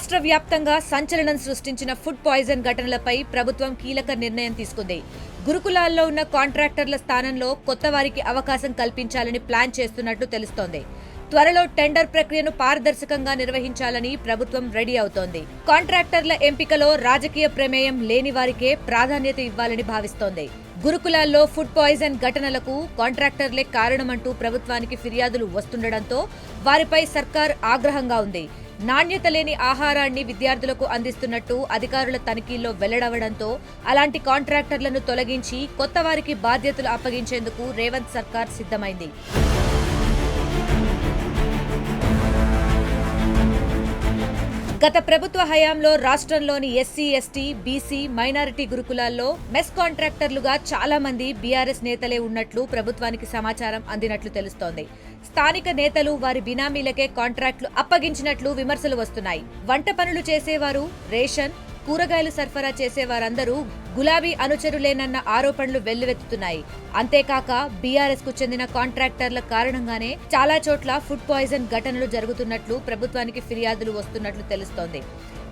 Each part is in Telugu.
రాష్ట్ర వ్యాప్తంగా సంచలనం సృష్టించిన ఫుడ్ పాయిజన్ ఘటనలపై ప్రభుత్వం కీలక నిర్ణయం తీసుకుంది. గురుకులాల్లో ఉన్న కాంట్రాక్టర్ల స్థానంలో కొత్త వారికి అవకాశం కల్పించాలని ప్లాన్ చేస్తున్నట్లు తెలుస్తోంది. త్వరలో టెండర్ ప్రక్రియను పారదర్శకంగా నిర్వహించాలని ప్రభుత్వం రెడీ అవుతోంది. కాంట్రాక్టర్ల ఎంపికలో రాజకీయ ప్రమేయం లేని వారికే ప్రాధాన్యత ఇవ్వాలని భావిస్తోంది. గురుకులాల్లో ఫుడ్ పాయిజన్ ఘటనలకు కాంట్రాక్టర్లే కారణమంటూ ప్రభుత్వానికి ఫిర్యాదులు వస్తుండటంతో వారిపై సర్కార్ ఆగ్రహంగా ఉంది. నాణ్యత లేని ఆహారాన్ని విద్యార్థులకు అందిస్తున్నట్టు అధికారుల తనిఖీల్లో వెల్లడవడంతో అలాంటి కాంట్రాక్టర్లను తొలగించి కొత్త వారికి బాధ్యతలు అప్పగించేందుకు రేవంత్ సర్కార్ సిద్ధమైంది. గత ప్రభుత్వ హయాంలో రాష్ట్రంలోని ఎస్సీ, ఎస్టీ, బీసీ, మైనారిటీ గురుకులాల్లో మెస్ కాంట్రాక్టర్లుగా చాలా మంది బీఆర్ఎస్ నేతలే ఉన్నట్లు ప్రభుత్వానికి సమాచారం అందినట్లు తెలుస్తోంది. స్థానిక నేతలు వారి బినామీలకే కాంట్రాక్టులు అప్పగించినట్లు విమర్శలు వస్తున్నాయి. వంట పనులు చేసేవారు, రేషన్, కూరగాయలు సరఫరా చేసేవారందరూ గులాబీ అనుచరులేనన్న ఆరోపణలు వెల్లువెత్తుతున్నాయి. అంతేకాక బీఆర్ఎస్ కు చెందిన కాంట్రాక్టర్ల కారణంగానే చాలా చోట్ల ఫుడ్ పాయిజన్ ఘటనలు జరుగుతున్నట్లు ప్రభుత్వానికి ఫిర్యాదులు వస్తున్నట్లు తెలుస్తోంది.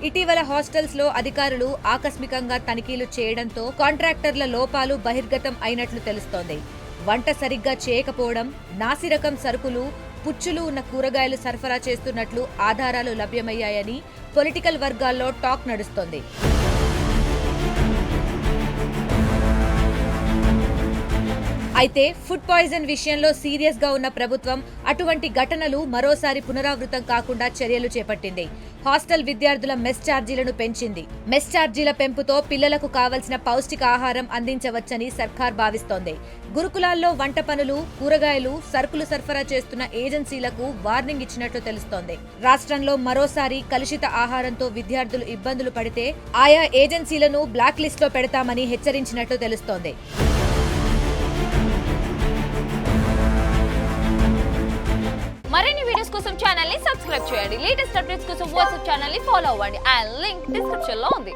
ఇటీవల హాస్టల్స్ లో అధికారులు ఆకస్మికంగా తనిఖీలు చేయడంతో కాంట్రాక్టర్ల లోపాలు బహిర్గతం అయినట్లు తెలుస్తోంది. వంట సరిగ్గా చేయకపోవడం, నాసిరకం సరుకులు, పుచ్చులు ఉన్న కూరగాయలు సరఫరా చేస్తున్నట్లు ఆధారాలు లభ్యమయ్యాయని పొలిటికల్ వర్గాల్లో టాక్ నడుస్తోంది. అయితే ఫుడ్ పాయిజన్ విషయంలో సీరియస్ గా ఉన్న ప్రభుత్వం అటువంటి ఘటనలు మరోసారి పునరావృతం కాకుండా చర్యలు చేపట్టింది. హాస్టల్ విద్యార్థుల మెస్ ఛార్జీలను పెంచింది. మెస్ ఛార్జీల పెంపుతో పిల్లలకు కావలసిన పౌష్టికాహారం అందించవచ్చని సర్కార్ భావిస్తోంది. గురుకులాల్లో వంట పనులు, కూరగాయలు, సరుకులు సరఫరా చేస్తున్న ఏజెన్సీలకు వార్నింగ్ ఇచ్చినట్లు తెలుస్తోంది. రాష్ట్రంలో మరోసారి కలుషిత ఆహారంతో విద్యార్థులు ఇబ్బందులు పడితే ఆయా ఏజెన్సీలను బ్లాక్ లిస్ట్ లో పెడతామని హెచ్చరించినట్లు తెలుస్తోంది. మరిన్ని వీడియోస్ కోసం ఛానల్ ని సబ్స్క్రైబ్ చేయండి. లేటెస్ట్ అప్డేట్స్ కోసం వాట్సాప్ ఛానల్ ని ఫాలో అవ్వండి. ఆ లింక్ డిస్క్రిప్షన్ లో ఉంది.